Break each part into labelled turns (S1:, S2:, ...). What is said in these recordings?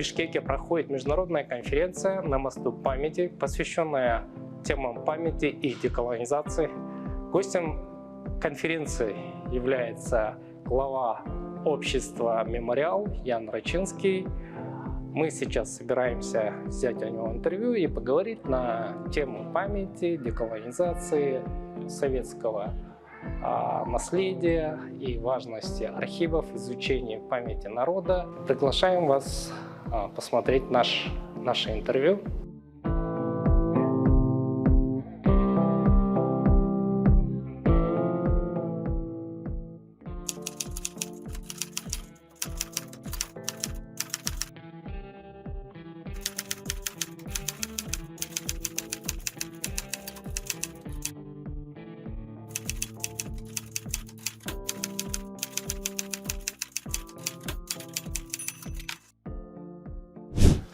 S1: Бишкеке проходит международная конференция «На мосту памяти», посвященная темам памяти и деколонизации. Гостем конференции является глава общества «Мемориал» Ян Рачинский. Мы сейчас собираемся взять у него интервью и поговорить на тему памяти, деколонизации, советского наследия и важности архивов, изучения памяти народа. Приглашаем вас посмотреть наше интервью.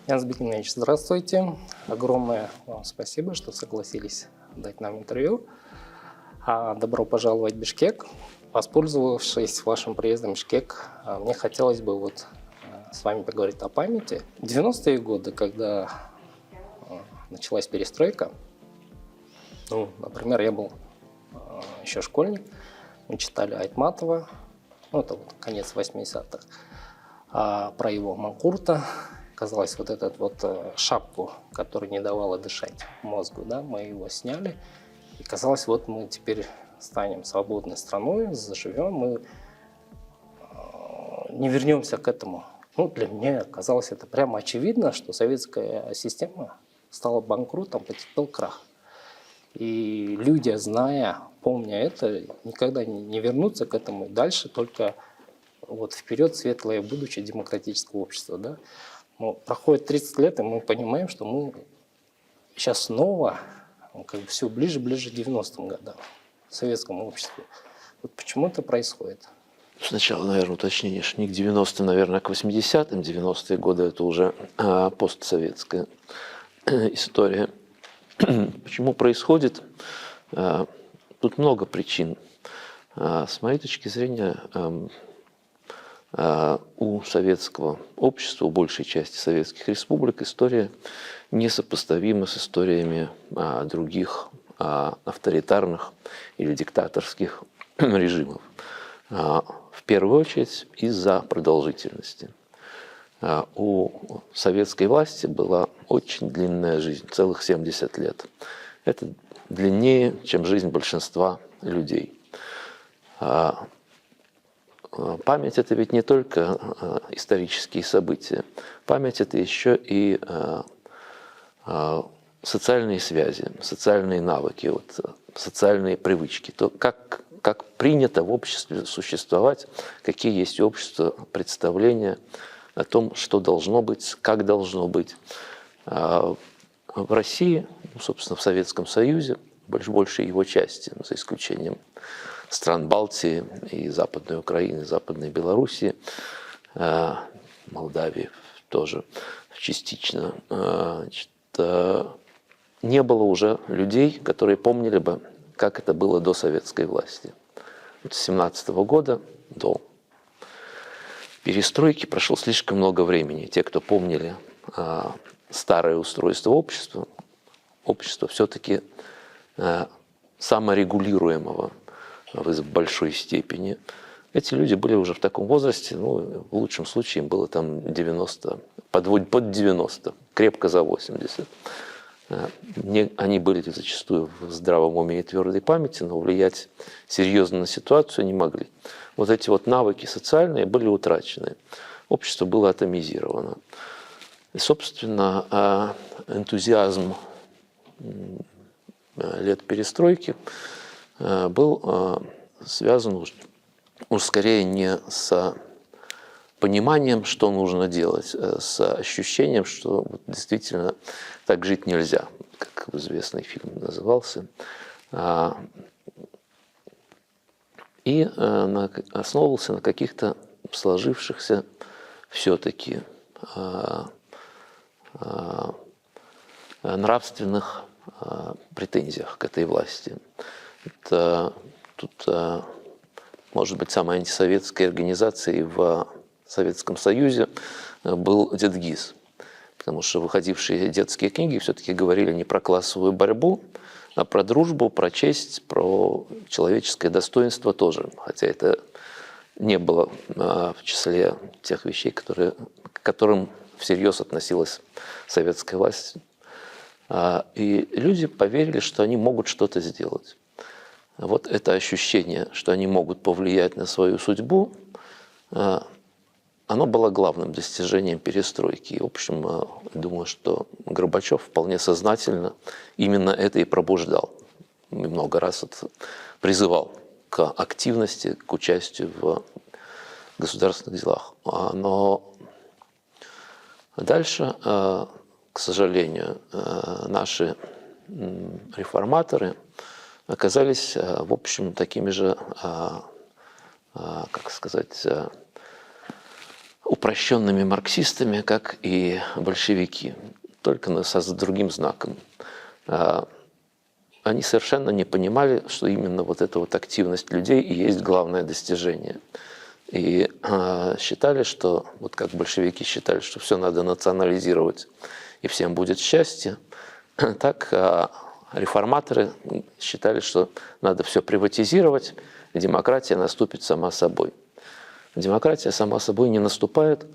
S1: Ян Збигневич, здравствуйте. Огромное вам спасибо, что согласились дать нам интервью. Добро пожаловать в Бишкек. Воспользовавшись вашим приездом в Бишкек, мне хотелось бы с вами поговорить о памяти. В 90-е годы, когда началась перестройка, например, я был еще школьник, мы читали Айтматова, это конец 80-х, про его Манкурта. Казалось, шапку, которая не давала дышать мозгу, мы его сняли. И казалось, мы теперь станем свободной страной, заживем, мы не вернемся к этому. Для меня казалось это прямо очевидно, что советская система стала банкротом, потерпел крах. И люди, зная, помня это, никогда не вернутся к этому. Дальше только вперед светлое будущее демократического общества. Проходит 30 лет, и мы понимаем, что мы сейчас снова все ближе к 90-м годам, к советскому обществу. Почему это происходит?
S2: Сначала, наверное, уточнение, что не к 90-м, наверное, а к 80-м. 90-е годы – это уже постсоветская история. Почему происходит? Тут много причин. С моей точки зрения, у советского общества, у большей части советских республик история несопоставима с историями других авторитарных или диктаторских режимов. В первую очередь из-за продолжительности. У советской власти была очень длинная жизнь, целых 70 лет. Это длиннее, чем жизнь большинства людей. Память – это ведь не только исторические события. Память – это еще и социальные связи, социальные навыки, социальные привычки. То, как принято в обществе существовать, какие есть у общества представления о том, что должно быть, как должно быть. В России, собственно, в Советском Союзе, большей его части, за исключением стран Балтии и Западной Украины, Западной Белоруссии, Молдавии тоже частично, не было уже людей, которые помнили бы, как это было до советской власти. С 1917 года до перестройки прошло слишком много времени. Те, кто помнили старое устройство общества все-таки саморегулируемого в большой степени. Эти люди были уже в таком возрасте, в лучшем случае им было там 90, под 90, крепко за 80. Они были зачастую в здравом уме и твердой памяти, но влиять серьезно на ситуацию не могли. Эти навыки социальные были утрачены. Общество было атомизировано. И, собственно, энтузиазм лет перестройки был связан уж скорее не с пониманием, что нужно делать, а с ощущением, что действительно так жить нельзя, как известный фильм назывался. И основывался на каких-то сложившихся все-таки нравственных претензиях к этой власти. Тут, может быть, самой антисоветской организацией в Советском Союзе был Дедгиз. Потому что выходившие детские книги все-таки говорили не про классовую борьбу, а про дружбу, про честь, про человеческое достоинство тоже. Хотя это не было в числе тех вещей, к которым всерьез относилась советская власть. И люди поверили, что они могут что-то сделать. Вот это ощущение, что они могут повлиять на свою судьбу, оно было главным достижением перестройки. И, в общем, думаю, что Горбачев вполне сознательно именно это и пробуждал. И много раз призывал к активности, к участию в государственных делах. Но дальше, к сожалению, наши реформаторы оказались, в общем, такими же, как сказать, упрощенными марксистами, как и большевики, только с другим знаком. Они совершенно не понимали, что именно вот эта вот активность людей и есть главное достижение. И считали, что, вот как большевики считали, что все надо национализировать и всем будет счастье, так реформаторы считали, что надо все приватизировать, и демократия наступит сама собой. Демократия сама собой не наступает.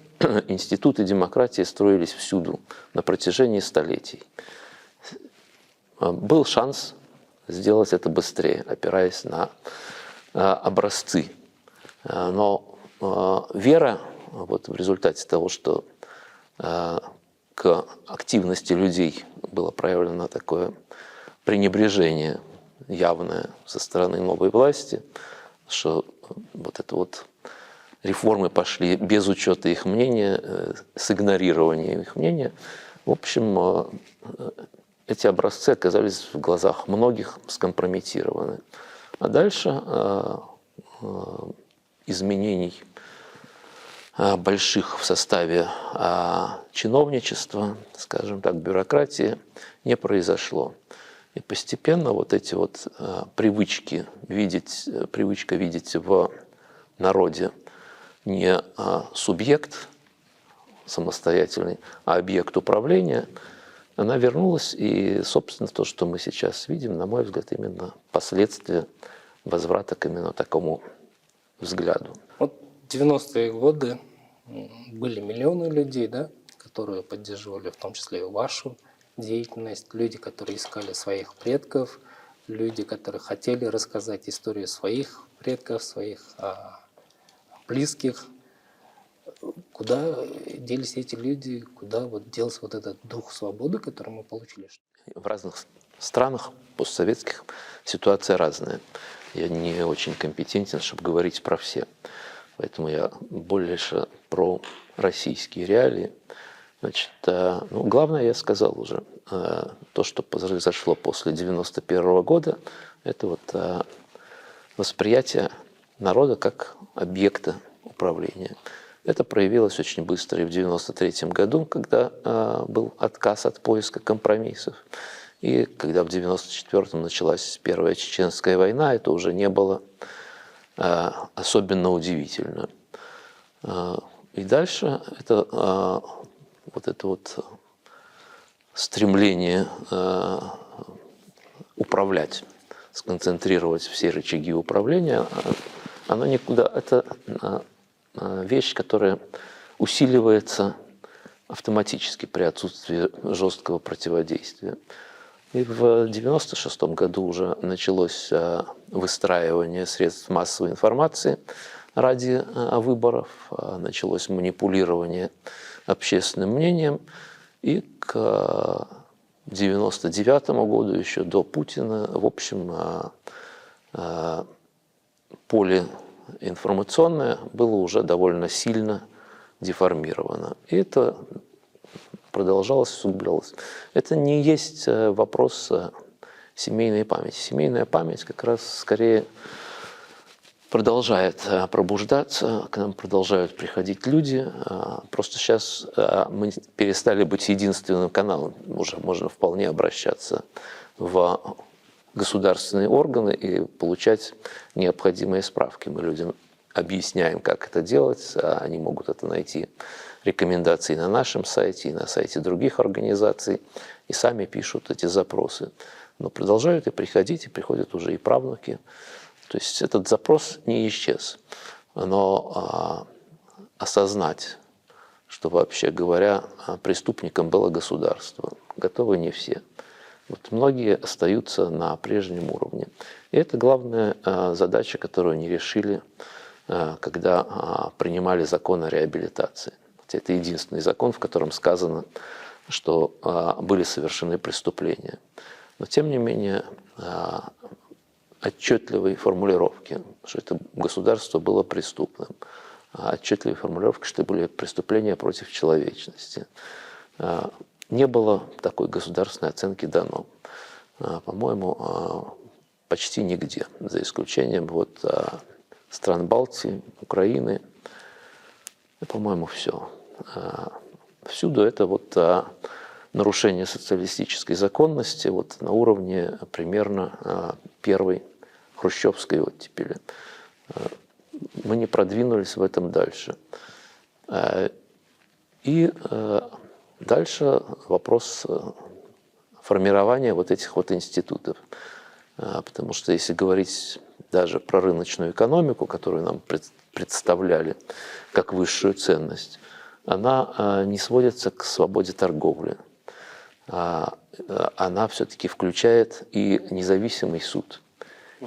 S2: Институты демократии строились всюду на протяжении столетий. Был шанс сделать это быстрее, опираясь на образцы. Но вера вот в результате того, что к активности людей было проявлено такое пренебрежение явное со стороны новой власти, что вот это вот реформы пошли без учета их мнения, с игнорированием их мнения. В общем, эти образцы оказались в глазах многих скомпрометированы. А дальше изменений больших в составе чиновничества, скажем так, бюрократии не произошло. И постепенно вот эти вот привычка видеть в народе не субъект самостоятельный, а объект управления, она вернулась. И, собственно, то, что мы сейчас видим, на мой взгляд, именно последствия возврата к именно такому взгляду.
S1: Вот 90-е годы были миллионы людей, да, которые поддерживали в том числе и вашу деятельность, люди, которые искали своих предков, люди, которые хотели рассказать историю своих предков, своих близких. Куда делись эти люди, куда вот делся вот этот дух свободы, который мы получили?
S2: В разных странах постсоветских ситуация разная. Я не очень компетентен, чтобы говорить про все. Поэтому я больше про российские реалии. Значит, главное, я сказал уже, то, что произошло после 1991 года, это вот восприятие народа как объекта управления. Это проявилось очень быстро и в 1993 году, когда был отказ от поиска компромиссов. И когда в 1994 началась Первая Чеченская война, это уже не было особенно удивительно. И дальше это вот стремление управлять, сконцентрировать все рычаги управления, оно никуда, это вещь, которая усиливается автоматически при отсутствии жесткого противодействия. И в 1996 году уже началось выстраивание средств массовой информации ради выборов, началось манипулирование общественным мнением, и к 1999 году, еще до Путина, в общем, поле информационное было уже довольно сильно деформировано. И это продолжалось, усугублялось. Это не есть вопрос семейной памяти. Семейная память как раз скорее продолжает пробуждаться, к нам продолжают приходить люди. Просто сейчас мы перестали быть единственным каналом. Уже можно вполне обращаться в государственные органы и получать необходимые справки. Мы людям объясняем, как это делать, они могут это найти рекомендации на нашем сайте, и на сайте других организаций, и сами пишут эти запросы. Но продолжают и приходить, и приходят уже и правнуки. То есть этот запрос не исчез. Но осознать, что, вообще говоря, преступником было государство, готовы не все. Вот многие остаются на прежнем уровне. И это главная задача, которую они решили, когда принимали закон о реабилитации. Это единственный закон, в котором сказано, что были совершены преступления. Но, тем не менее, отчетливой формулировки, что это государство было преступным, отчетливой формулировки, что были преступления против человечности. Не было такой государственной оценки дано. По-моему, почти нигде, за исключением стран Балтии, Украины, и, по-моему, все. Всюду это нарушение социалистической законности на уровне примерно первой хрущевской оттепели. Мы не продвинулись в этом дальше. И дальше вопрос формирования этих институтов. Потому что если говорить даже про рыночную экономику, которую нам представляли как высшую ценность, она не сводится к свободе торговли. Она все-таки включает и независимый суд,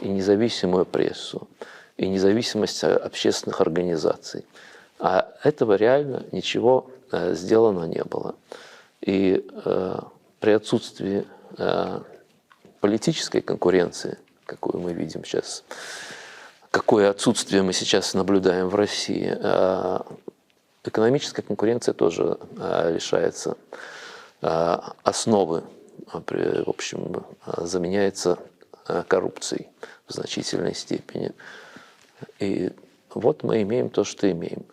S2: и независимую прессу, и независимость общественных организаций. А этого реально ничего сделано не было. И при отсутствии политической конкуренции, какую мы видим сейчас, какое отсутствие мы сейчас наблюдаем в России, экономическая конкуренция тоже лишается основы, в общем, заменяется коррупцией в значительной степени. И вот мы имеем то, что имеем.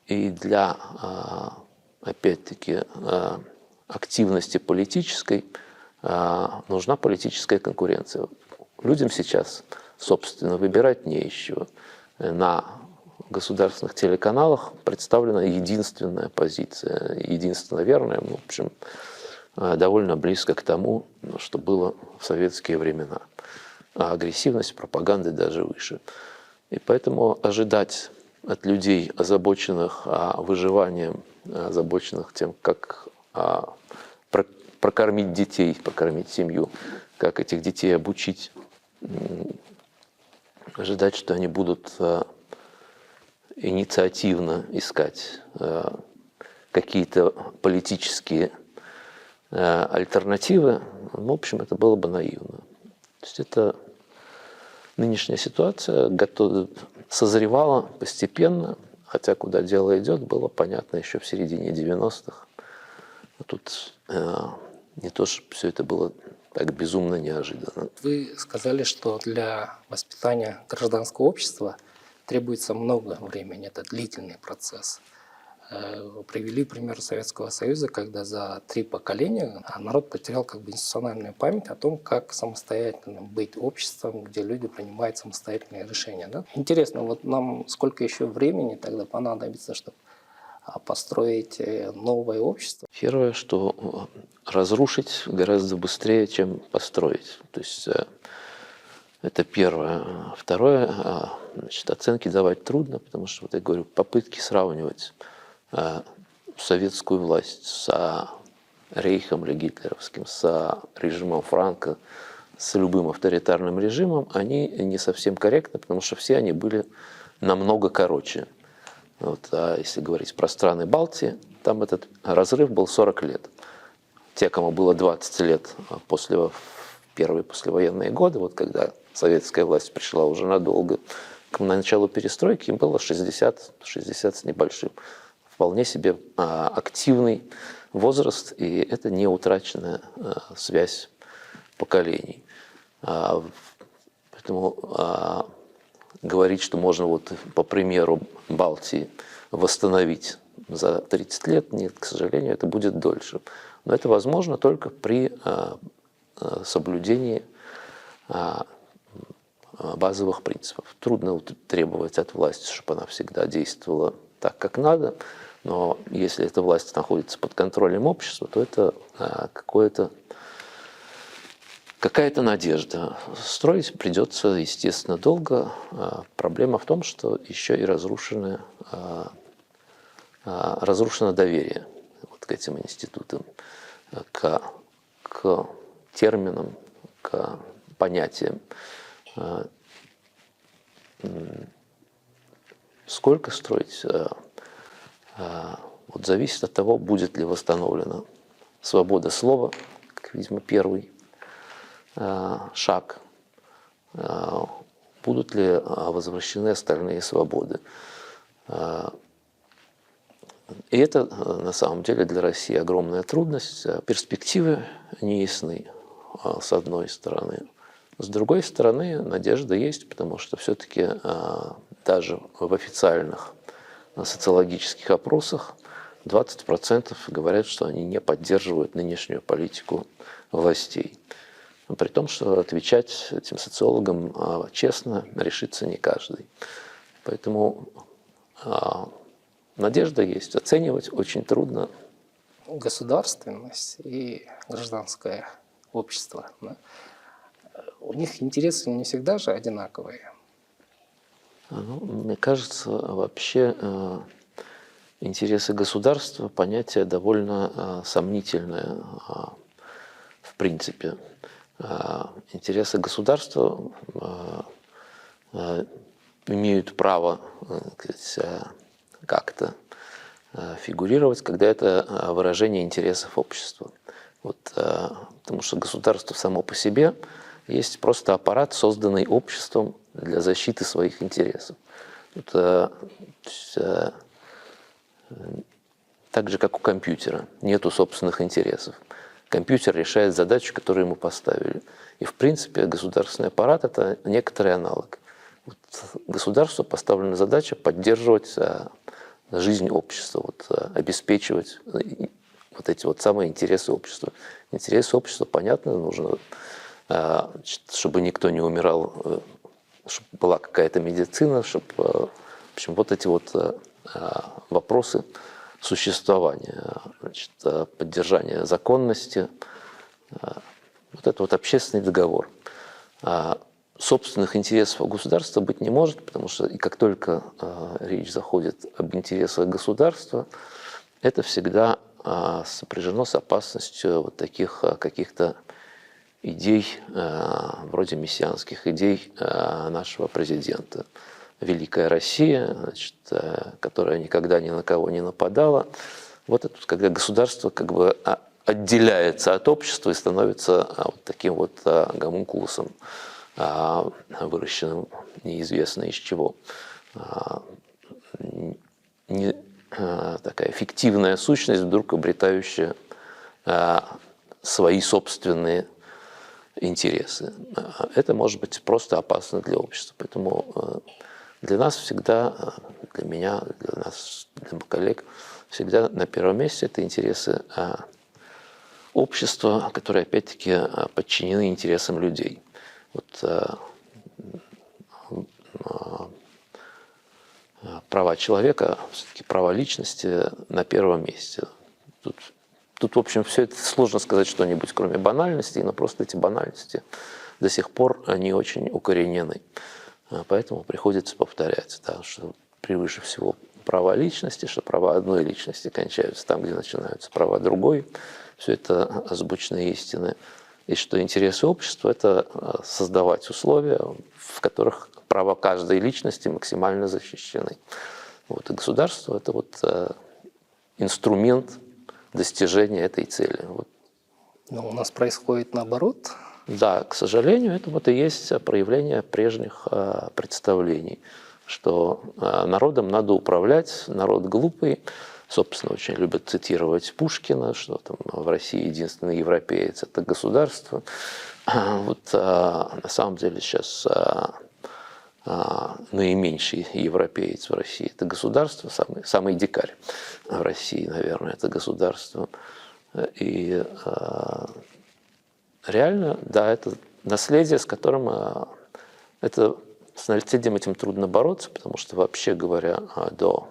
S2: И для, опять-таки, активности политической нужна политическая конкуренция. Людям сейчас, собственно, выбирать не из чего. На государственных телеканалах представлена единственная позиция, единственно верная, в общем, довольно близко к тому, что было в советские времена. А агрессивность пропаганды даже выше. И поэтому ожидать от людей, озабоченных выживанием, озабоченных тем, как прокормить детей, покормить семью, как этих детей обучить, ожидать, что они будут инициативно искать какие-то политические альтернативы, в общем, это было бы наивно. То есть это нынешняя ситуация созревала постепенно, хотя куда дело идет, было понятно еще в середине 90-х. Тут не то, что все это было так безумно неожиданно.
S1: Вы сказали, что для воспитания гражданского общества требуется много времени, это длительный процесс. Вы привели пример Советского Союза, когда за 3 поколения народ потерял институциональную память о том, как самостоятельно быть обществом, где люди принимают самостоятельные решения. Да? Интересно, нам сколько еще времени тогда понадобится, чтобы построить новое общество?
S2: Первое, что разрушить гораздо быстрее, чем построить. То есть это первое. Второе, оценки давать трудно, потому что, я говорю, попытки сравнивать советскую власть с рейхом или гитлеровским, с режимом Франко, с любым авторитарным режимом, они не совсем корректны, потому что все они были намного короче. А если говорить про страны Балтии, там этот разрыв был 40 лет. Те, кому было 20 лет после первые послевоенные годы, когда советская власть пришла уже надолго, к началу перестройки, им было 60 с небольшим. Вполне себе активный возраст, и это не утраченная связь поколений. Поэтому говорить, что можно по примеру Балтии восстановить за 30 лет, нет, к сожалению, это будет дольше. Но это возможно только при соблюдении базовых принципов. Трудно требовать от власти, чтобы она всегда действовала так, как надо, Но если эта власть находится под контролем общества, то это какая-то надежда. Строить придется, естественно, долго. Проблема в том, что еще и разрушено доверие вот к этим институтам, к терминам, к понятиям. Сколько строить, вот зависит от того, будет ли восстановлена свобода слова, как, видимо, первый шаг, будут ли возвращены остальные свободы. И это, на самом деле, для России огромная трудность. Перспективы не ясны, с одной стороны. С другой стороны, надежда есть, потому что все-таки даже в официальных социологических опросах 20% говорят, что они не поддерживают нынешнюю политику властей. При том, что отвечать этим социологам честно решится не каждый. Поэтому надежда есть, оценивать очень трудно.
S1: Государственность и гражданское общество, да, у них интересы не всегда же одинаковые.
S2: Ну, мне кажется, вообще интересы государства – понятие довольно сомнительное в принципе. Интересы государства имеют право как-то фигурировать, когда это выражение интересов общества. Вот, потому что государство само по себе есть просто аппарат, созданный обществом для защиты своих интересов. Это так же, как у компьютера. Нету собственных интересов. Компьютер решает задачу, которую ему поставили. И, в принципе, государственный аппарат – это некоторый аналог. Вот государству поставлена задача поддерживать жизнь общества, обеспечивать вот эти вот самые интересы общества. Интересы общества, понятно, нужно, чтобы никто не умирал, чтобы была какая-то медицина, чтобы, в общем, вот эти вот вопросы существования, значит, поддержания законности, вот это вот общественный договор. Собственных интересов у государства быть не может, потому что и как только речь заходит об интересах государства, это всегда сопряжено с опасностью вот таких каких-то идей, вроде мессианских идей нашего президента. Великая Россия, значит, которая никогда ни на кого не нападала. Вот это когда государство как бы отделяется от общества и становится вот таким вот гомункулусом, выращенным неизвестно из чего. Такая фиктивная сущность, вдруг обретающая свои собственные интересы. Это может быть просто опасно для общества. Поэтому для нас всегда, для меня, для нас, для моих коллег, всегда на первом месте это интересы общества, которые опять-таки подчинены интересам людей. Вот, права человека, все-таки права личности на первом месте. Тут, в общем, все это сложно сказать что-нибудь, кроме банальностей, но просто эти банальности до сих пор они очень укоренены. Поэтому приходится повторять, да, что превыше всего права личности, что права одной личности кончаются там, где начинаются права другой. Все это озвученные истины. И что интересы общества – это создавать условия, в которых права каждой личности максимально защищены. Вот, и государство – это вот инструмент достижения этой цели. Вот.
S1: Но у нас происходит наоборот.
S2: Да, к сожалению, это вот и есть проявление прежних представлений, что народом надо управлять, народ глупый. Собственно, очень любят цитировать Пушкина, что там в России единственный европеец – это государство. Вот на самом деле сейчас наименьший европеец в России – это государство, самый дикарь в России, наверное, это государство. И реально, да, это наследие, с которым с наследием этим трудно бороться, потому что, вообще говоря, до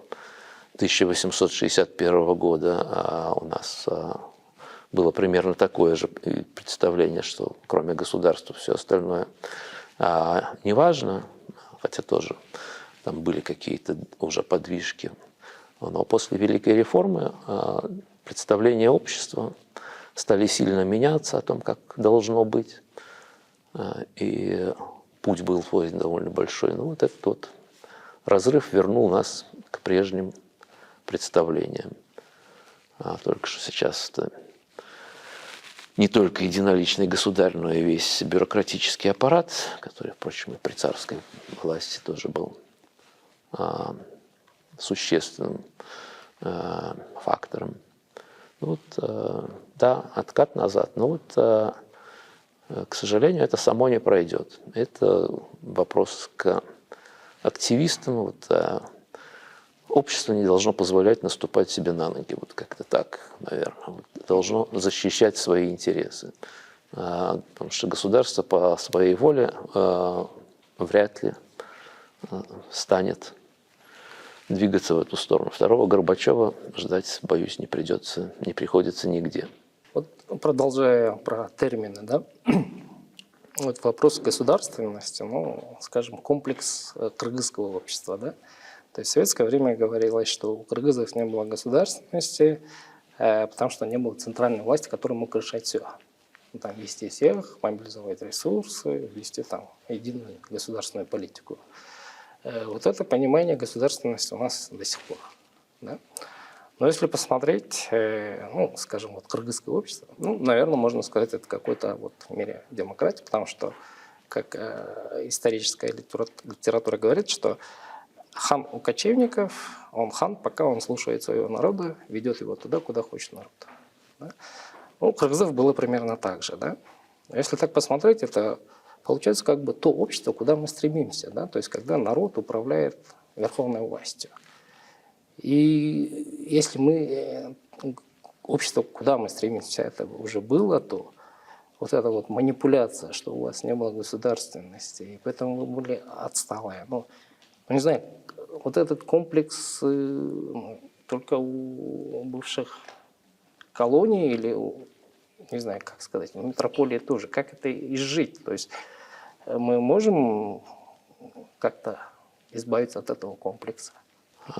S2: 1861 года у нас было примерно такое же представление, что кроме государства все остальное не важно, хотя тоже там были какие-то уже подвижки. Но после Великой реформы представления общества стали сильно меняться о том, как должно быть. И путь был свой довольно большой. Но вот этот вот разрыв вернул нас к прежним представлениям. Только что сейчас это не только единоличный государь, но и весь бюрократический аппарат, который, впрочем, и при царской власти тоже был существенным фактором. Вот, да, откат назад. Но вот, к сожалению, это само не пройдет. Это вопрос к активистам. Вот, общество не должно позволять наступать себе на ноги. Вот как-то так, наверное. Вот, должно защищать свои интересы. Потому что государство по своей воле вряд ли станет двигаться в эту сторону. Второго Горбачева ждать, боюсь, не приходится нигде.
S1: Вот продолжая про термины, да, вот вопрос государственности, ну, скажем, комплекс кыргызского общества, да. То есть в советское время говорилось, что у кыргызов не было государственности, потому что не было центральной власти, которая мог решать все. Ну, там, вести всех, мобилизовать ресурсы, вести там единую государственную политику. Вот это понимание государственности у нас до сих пор. Да? Но если посмотреть, ну, скажем, вот кыргызское общество, ну, наверное, можно сказать, это какой-то вот в мире демократии, потому что, как историческая литература говорит, что хан у кочевников, он хан, пока он слушает своего народа, ведет его туда, куда хочет народ. Да? Ну, у кыргызов было примерно так же. Да? Если так посмотреть, это получается как бы то общество, куда мы стремимся. Да? То есть когда народ управляет верховной властью. И если мы, общество, куда мы стремимся, это уже было, то вот эта вот манипуляция, что у вас не было государственности, и поэтому вы были отсталые. Ну, не знаю, вот этот комплекс только у бывших колоний или, не знаю, как сказать, в метрополии тоже. Как это изжить? То есть мы можем как-то избавиться от этого комплекса?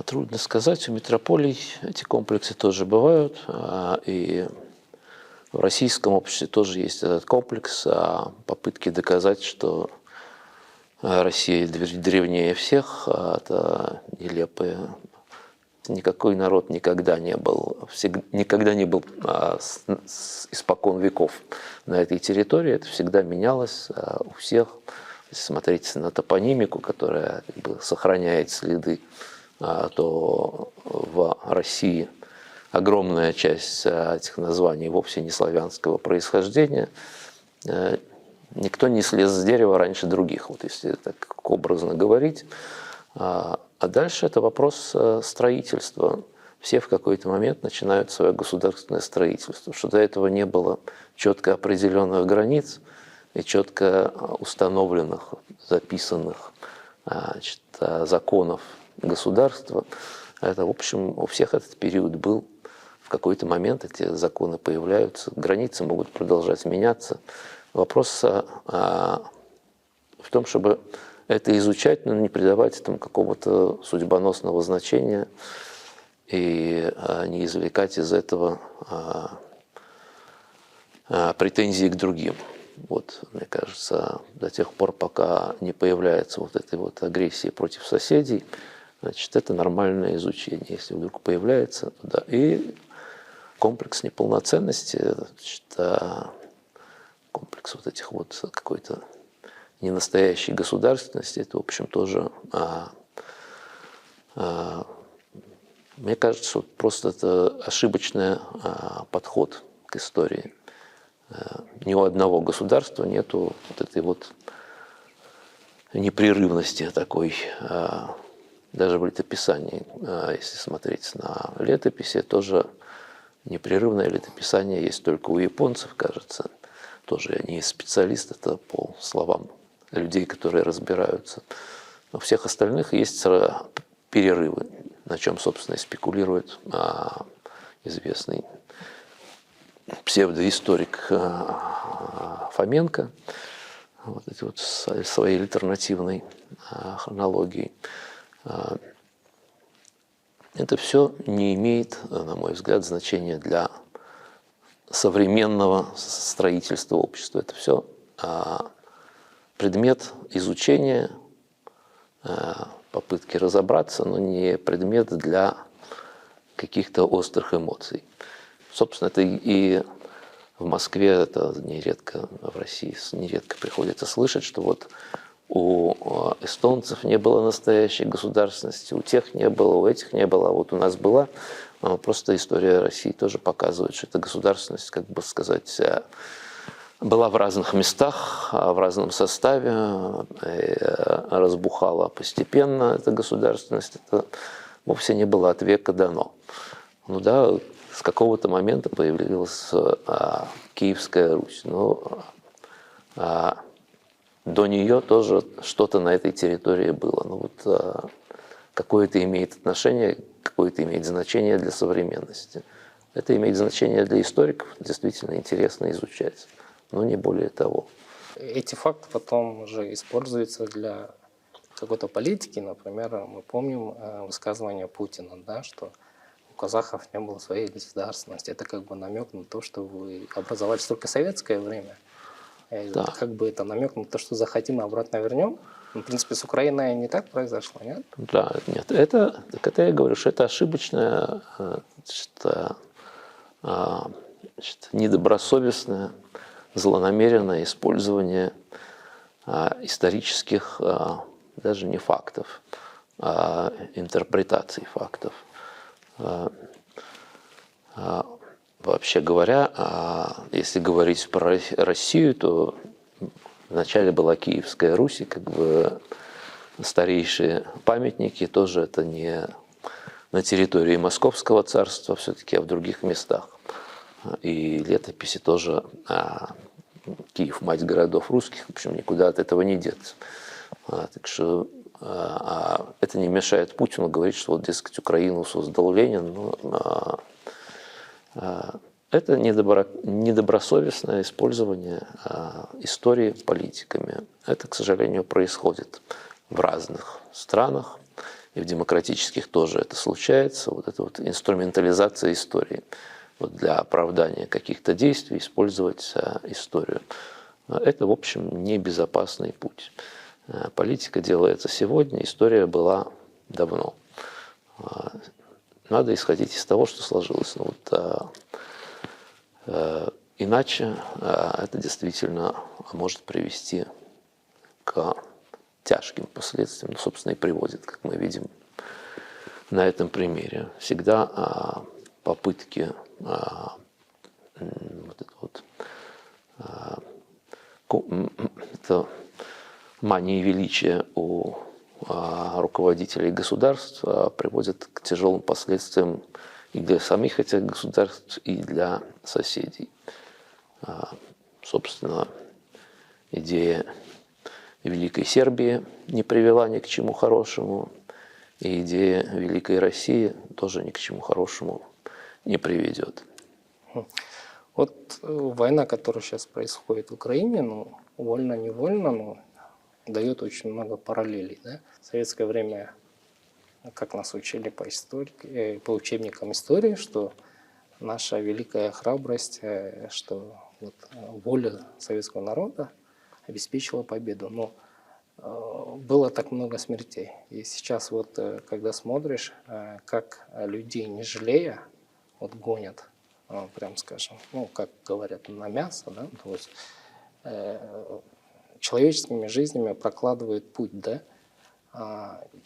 S2: Трудно сказать. У метрополий эти комплексы тоже бывают. И в российском обществе тоже есть этот комплекс. Попытки доказать, что Россия древнее всех, это нелепые. Никакой народ никогда не был испокон веков на этой территории. Это всегда менялось у всех. Если смотреть на топонимику, которая как бы сохраняет следы, то в России огромная часть этих названий вовсе не славянского происхождения. Никто не слез с дерева раньше других, вот если так образно говорить. А дальше это вопрос строительства. Все в какой-то момент начинают свое государственное строительство, что до этого не было четко определенных границ и четко установленных, записанных законов государства. Это, в общем, у всех этот период был. В какой-то момент эти законы появляются, границы могут продолжать меняться. Вопрос в том, чтобы это изучать, но не придавать этому какого-то судьбоносного значения и не извлекать из этого претензии к другим. Вот, мне кажется, до тех пор, пока не появляется вот этой вот агрессии против соседей, значит, это нормальное изучение. Если вдруг появляется, да. И комплекс неполноценности, значит, комплекс вот этих вот какой-то ненастоящей государственности, это, в общем, тоже, мне кажется, что просто это ошибочный подход к истории. Ни у одного государства нету вот этой вот непрерывности такой, даже в летописании, если смотреть на летописи, тоже непрерывное летописание есть только у японцев, кажется. Тоже я не специалист, это по словам людей, которые разбираются. Но у всех остальных есть перерывы. на чем, собственно, и спекулирует известный псевдоисторик Фоменко, вот эти вот своей альтернативной хронологией. Это все не имеет, на мой взгляд, значения для современного строительства общества. Это все предмет изучения, попытки разобраться, но не предмет для каких-то острых эмоций. Собственно, это и в Москве, это нередко, в России нередко приходится слышать, что вот у эстонцев не было настоящей государственности, у тех не было, у этих не было, а вот у нас была. Просто история России тоже показывает, что эта государственность, как бы сказать, была в разных местах, в разном составе, разбухала постепенно эта государственность. Это вовсе не было от века дано. Ну да, с какого-то момента появилась Киевская Русь. Но до нее тоже что-то на этой территории было. Ну вот какое это имеет отношение, какое это имеет значение для современности. Это имеет значение для историков, действительно интересно изучать, но не более того.
S1: Эти факты потом уже используются для какой-то политики. Например, мы помним высказывание Путина, да, что у казахов не было своей государственности. Это как бы намек на то, что вы образовались только в советское время.
S2: Да.
S1: Как бы это намек на то, что захотим, обратно вернем. В принципе, с Украиной не так произошло, нет?
S2: Да, нет. Это я говорю, что это ошибочное, недобросовестное, злонамеренное использование исторических, даже не фактов, а интерпретаций фактов. Вообще говоря, если говорить про Россию, то вначале была Киевская Русь, и как бы старейшие памятники тоже это не на территории Московского царства, все-таки, а в других местах. И летописи тоже Киев, мать городов русских, в общем, никуда от этого не деться. Так что это не мешает Путину говорить, что вот, дескать, Украину создал Ленин. Но, это недобросовестное использование истории политиками. Это, к сожалению, происходит в разных странах, и в демократических тоже это случается. Вот эта вот инструментализация истории. Вот для оправдания каких-то действий использовать историю. Это, в общем, небезопасный путь. Политика делается сегодня, история была давно. Надо исходить из того, что сложилось. Ну, вот, иначе это действительно может привести к тяжким последствиям, ну, собственно, и приводит, как мы видим на этом примере. Всегда попытки это мания величия у руководителей государств приводит к тяжелым последствиям и для самих этих государств, и для соседей. Собственно, идея Великой Сербии не привела ни к чему хорошему, и идея Великой России тоже ни к чему хорошему не приведет.
S1: Вот война, которая сейчас происходит в Украине, ну, вольно-невольно, но дает очень много параллелей. Да? В советское время, как нас учили по учебникам истории, что наша великая храбрость, что вот, воля советского народа обеспечила победу. Но было так много смертей. И сейчас вот, когда смотришь, как людей, не жалея, вот гонят, прям скажем, ну, как говорят, на мясо, да, то есть человеческими жизнями прокладывают путь, да,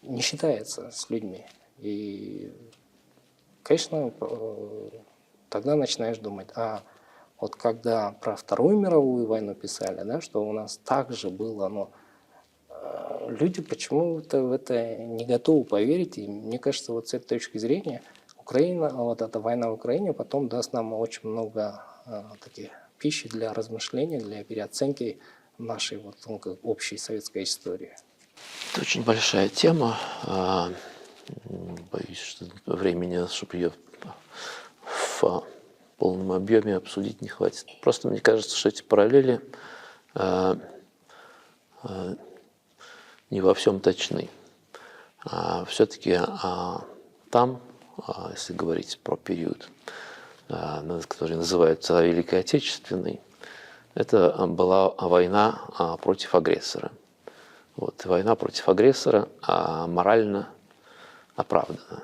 S1: не считается с людьми. И, конечно, тогда начинаешь думать, вот когда про Вторую мировую войну писали, да, что у нас также было, но люди почему-то в это не готовы поверить. И мне кажется, вот с этой точки зрения Украина, вот эта война в Украине потом даст нам очень много таких пищи для размышлений, для переоценки нашей вот, общей советской истории.
S2: Это очень большая тема. Боюсь, что времени, чтобы ее в полном объеме обсудить не хватит. Просто мне кажется, что эти параллели не во всем точны. Все-таки там, если говорить про период, который называется Великой Отечественной, это была война против агрессора. Вот, война против агрессора морально оправдана.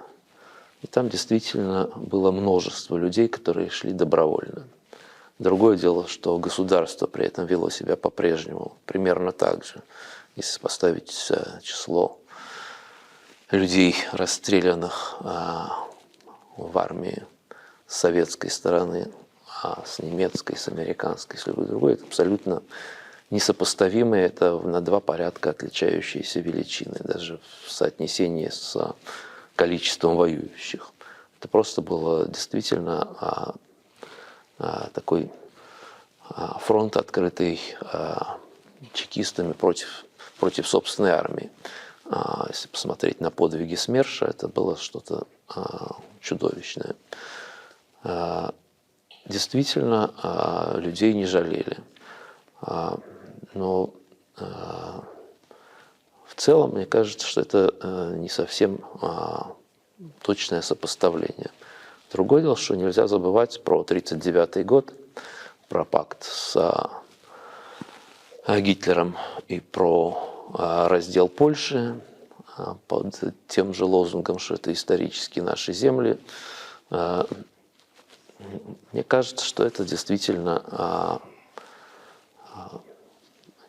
S2: И там действительно было множество людей, которые шли добровольно. Другое дело, что государство при этом вело себя по-прежнему примерно так же. Если поставить число людей, расстрелянных в армии с советской стороны, с немецкой, с американской, с любой другой, это абсолютно несопоставимые, это на 2 порядка отличающиеся величины, даже в соотнесении с количеством воюющих. Это просто было действительно такой фронт, открытый чекистами против собственной армии. Если посмотреть на подвиги СМЕРШа, это было что-то чудовищное. Действительно, людей не жалели. Но в целом, мне кажется, что это не совсем точное сопоставление. Другое дело, что нельзя забывать про 1939 год, про пакт с Гитлером и про раздел Польши под тем же лозунгом, что это исторически наши земли. Мне кажется, что это действительно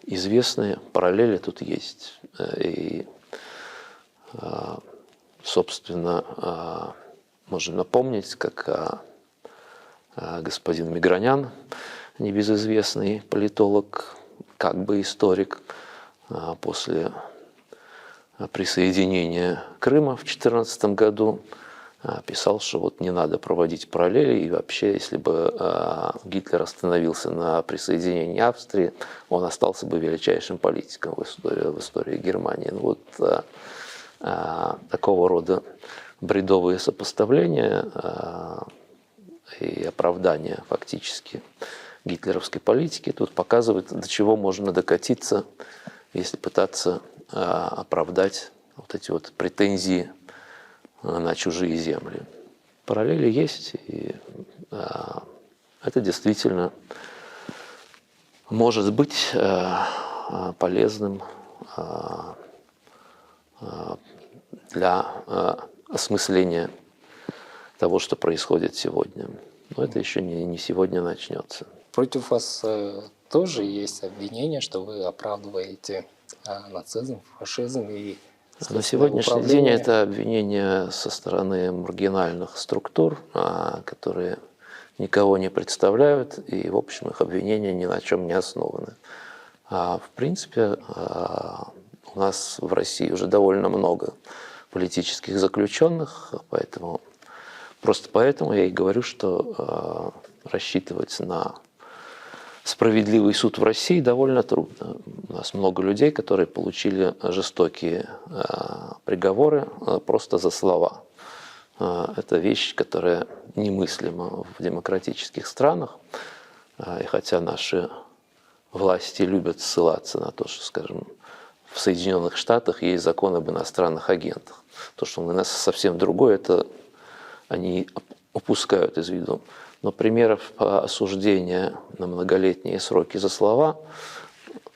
S2: известные параллели тут есть. И, собственно, можно напомнить, как господин Мигранян, небезызвестный политолог, как бы историк, после присоединения Крыма в 2014 году писал, что вот не надо проводить параллели, и вообще, если бы Гитлер остановился на присоединении Австрии, он остался бы величайшим политиком в истории Германии. Ну, вот такого рода бредовые сопоставления и оправдания фактически гитлеровской политики тут показывают, до чего можно докатиться, если пытаться оправдать вот эти вот претензии на чужие земли. Параллели есть, и это действительно может быть полезным для осмысления того, что происходит сегодня. Но это еще не сегодня начнется.
S1: Против вас тоже есть обвинение, что вы оправдываете нацизм, фашизм и
S2: на сегодняшний день это обвинение со стороны маргинальных структур, которые никого не представляют, и, в общем, их обвинения ни на чем не основаны. В принципе, у нас в России уже довольно много политических заключенных, просто поэтому я и говорю, что рассчитывать на справедливый суд в России довольно трудно. У нас много людей, которые получили жестокие приговоры просто за слова. Это вещь, которая немыслима в демократических странах. И хотя наши власти любят ссылаться на то, что, скажем, в Соединенных Штатах есть закон об иностранных агентах. То, что у нас совсем другое, это они упускают из виду. Но примеров осуждения на многолетние сроки за слова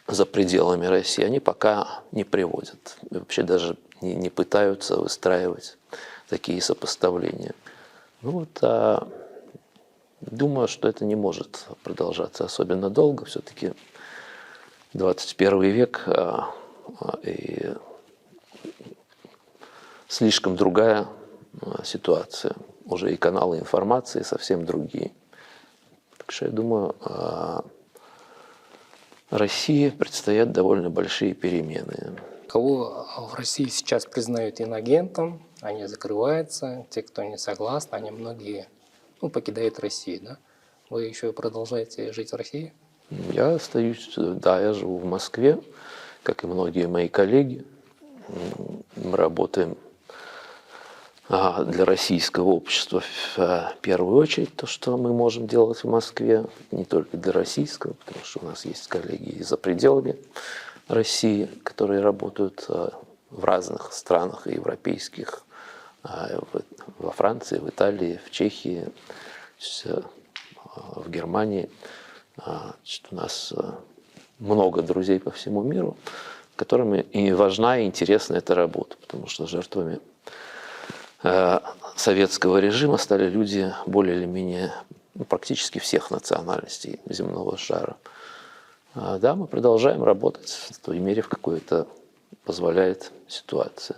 S2: за пределами России они пока не приводят. И вообще даже не пытаются выстраивать такие сопоставления. Ну вот, думаю, что это не может продолжаться особенно долго. Все-таки 21 век и слишком другая ситуация. Уже и каналы информации совсем другие. Так что я думаю, России предстоят довольно большие перемены.
S1: Кого в России сейчас признают иноагентом, они закрываются. Те, кто не согласны, они многие покидают Россию. Да? Вы еще продолжаете жить в России?
S2: Я остаюсь, да, я живу в Москве, как и многие мои коллеги. Мы работаем для российского общества в первую очередь то, что мы можем делать в Москве, не только для российского, потому что у нас есть коллеги и за пределами России, которые работают в разных странах европейских, во Франции, в Италии, в Чехии, в Германии. У нас много друзей по всему миру, которым и важна, и интересна эта работа, потому что жертвами советского режима стали люди более или менее практически всех национальностей земного шара. Да, мы продолжаем работать в той мере, в какой это позволяет ситуация.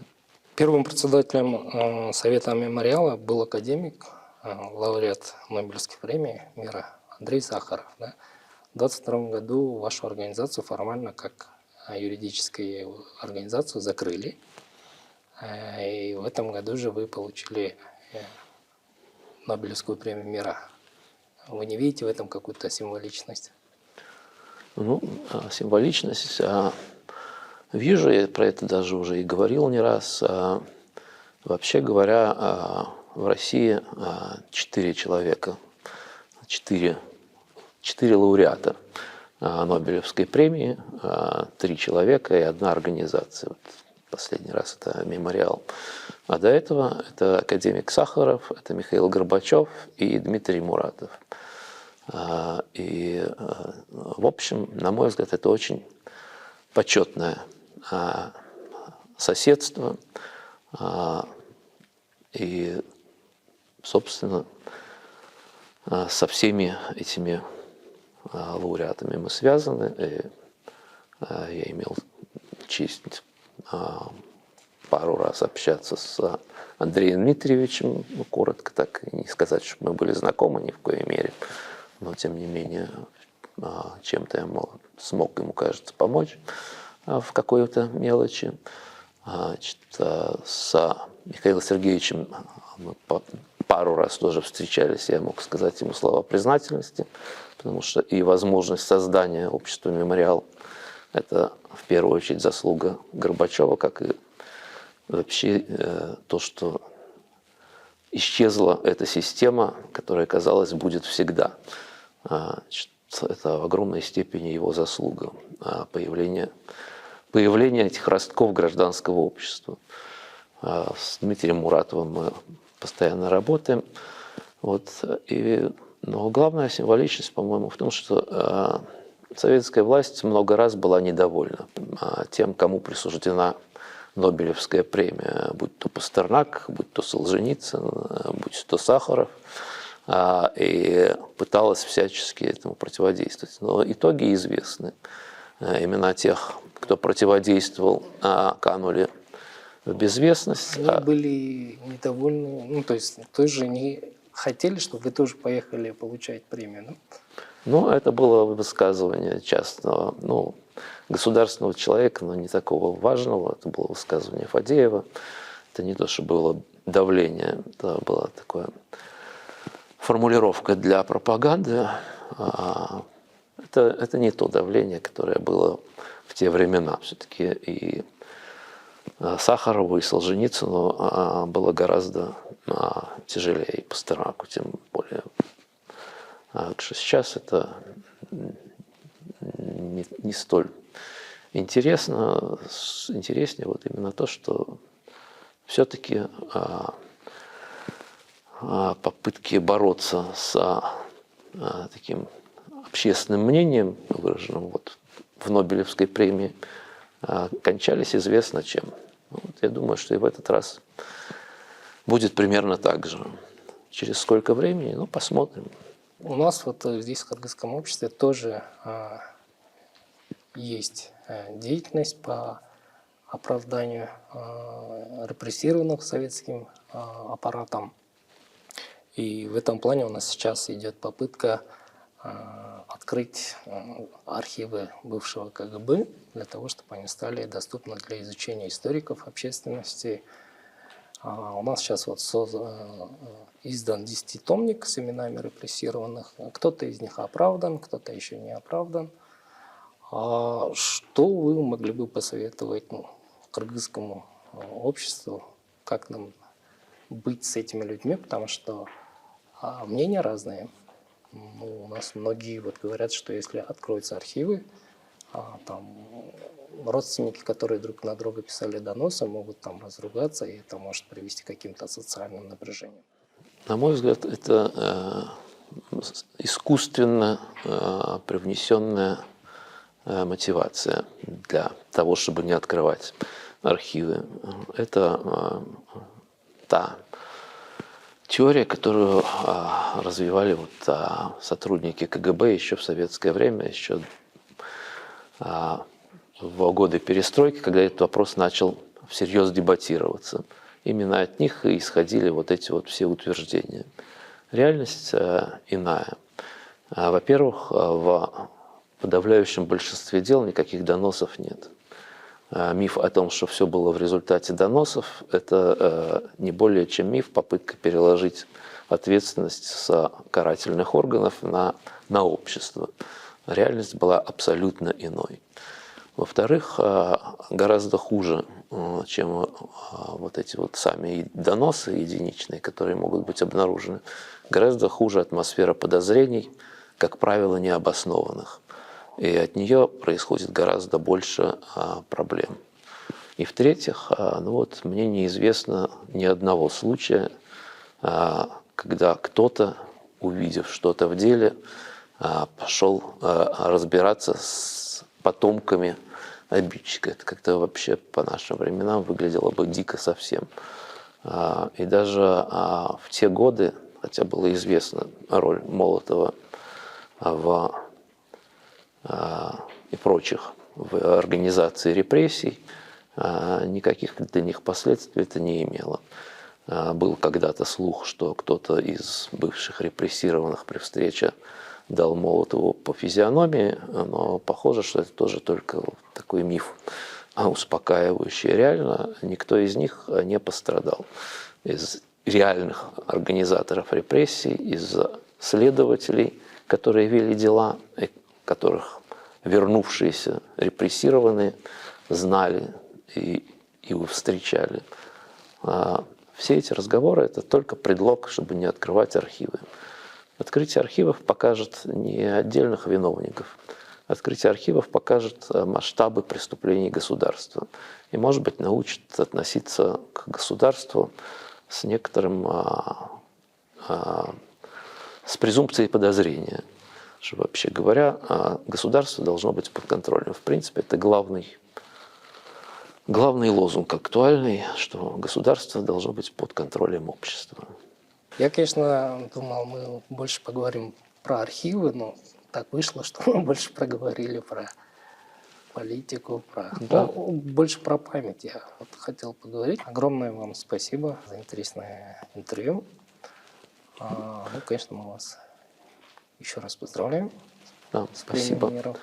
S1: Первым председателем Совета мемориала был академик, лауреат Нобелевской премии мира Андрей Сахаров. Да. В 2022 году вашу организацию формально как юридическую организацию закрыли. И в этом году же вы получили Нобелевскую премию мира. Вы не видите в этом какую-то символичность?
S2: Ну, символичность вижу, я про это даже уже и говорил не раз. Вообще говоря, в России 4 человека, 4 лауреата Нобелевской премии, 3 человека и 1 организация. Вот последний раз это мемориал. А до этого это академик Сахаров, это Михаил Горбачев и Дмитрий Муратов. И, в общем, на мой взгляд, это очень почетное соседство. И, собственно, со всеми этими лауреатами мы связаны. И я имел честь пару раз общаться с Андреем Дмитриевичем. Ну, коротко так, и не сказать, что мы были знакомы ни в коей мере. Но, тем не менее, чем-то я смог ему, кажется, помочь в какой-то мелочи. Значит, с Михаилом Сергеевичем мы пару раз тоже встречались, я мог сказать ему слова признательности, потому что и возможность создания общества «Мемориал» – это в первую очередь заслуга Горбачева, как и вообще то, что исчезла эта система, которая, казалось, будет всегда. Это в огромной степени его заслуга, появление этих ростков гражданского общества. С Дмитрием Муратовым мы постоянно работаем. Вот. Но главная символичность, по-моему, в том, что советская власть много раз была недовольна тем, кому присуждена Нобелевская премия, будь то Пастернак, будь то Солженицын, будь то Сахаров, и пыталась всячески этому противодействовать. Но итоги известны. Имена тех, кто противодействовал, канули в безвестность.
S1: Они были недовольны, ну, то есть тоже не хотели, чтобы вы тоже поехали получать премию, да?
S2: Ну, это было высказывание частного, государственного человека, но не такого важного. Это было высказывание Фадеева. Это не то, что было давление, это была такая формулировка для пропаганды. Это не то давление, которое было в те времена. Все-таки и Сахарову, и Солженицыну было гораздо тяжелее, и Пастернаку тем более. Что сейчас это не столь интересно. Интереснее вот именно то, что все-таки попытки бороться с таким общественным мнением, выраженным вот в Нобелевской премии, кончались известно чем. Вот я думаю, что и в этот раз будет примерно так же. Через сколько времени, посмотрим.
S1: У нас вот здесь в кыргызском обществе тоже есть деятельность по оправданию репрессированных советским аппаратом. И в этом плане у нас сейчас идет попытка открыть архивы бывшего КГБ для того, чтобы они стали доступны для изучения историков, общественности. У нас сейчас вот издан 10-томник с именами репрессированных. Кто-то из них оправдан, кто-то еще не оправдан. Что вы могли бы посоветовать кыргызскому обществу, как нам быть с этими людьми, потому что мнения разные. Ну, у нас многие вот говорят, что если откроются архивы, там родственники, которые друг на друга писали доносы, могут там разругаться, и это может привести к каким-то социальным напряжениям.
S2: На мой взгляд, это искусственно привнесенная мотивация для того, чтобы не открывать архивы. Это та теория, которую развивали вот, сотрудники КГБ еще в советское время, еще в годы перестройки, когда этот вопрос начал всерьез дебатироваться. Именно от них и исходили вот эти вот все утверждения. Реальность иная. Во-первых, в подавляющем большинстве дел никаких доносов нет. Миф о том, что все было в результате доносов, это не более чем миф, попытка переложить ответственность с карательных органов на общество. Реальность была абсолютно иной. Во-вторых, гораздо хуже, чем вот эти вот сами доносы единичные, которые могут быть обнаружены, гораздо хуже атмосфера подозрений, как правило, необоснованных. И от нее происходит гораздо больше проблем. И в-третьих, ну вот, мне неизвестно ни одного случая, когда кто-то, увидев что-то в деле, пошел разбираться с потомками обидчика. Это как-то вообще по нашим временам выглядело бы дико совсем. И даже в те годы, хотя было известна роль Молотова и прочих в организации репрессий, никаких для них последствий это не имело. Был когда-то слух, что кто-то из бывших репрессированных при встрече дал Молотову по физиономии, но похоже, что это тоже только такой миф успокаивающий. Реально никто из них не пострадал. Из реальных организаторов репрессий, из следователей, которые вели дела, которых вернувшиеся репрессированные знали и встречали. Все эти разговоры – это только предлог, чтобы не открывать архивы. Открытие архивов покажет не отдельных виновников. Открытие архивов покажет масштабы преступлений государства. И, может быть, научит относиться к государству с некоторым, с презумпцией подозрения. Что, вообще говоря, государство должно быть под контролем. В принципе, это главный лозунг актуальный, что государство должно быть под контролем общества.
S1: Я, конечно, думал, мы больше поговорим про архивы, но так вышло, что мы больше проговорили про политику, больше про память я вот хотел поговорить. Огромное вам спасибо за интересное интервью. Ну, конечно, мы вас еще раз поздравляем.
S2: Да,
S1: с
S2: спасибо.
S1: премией мира.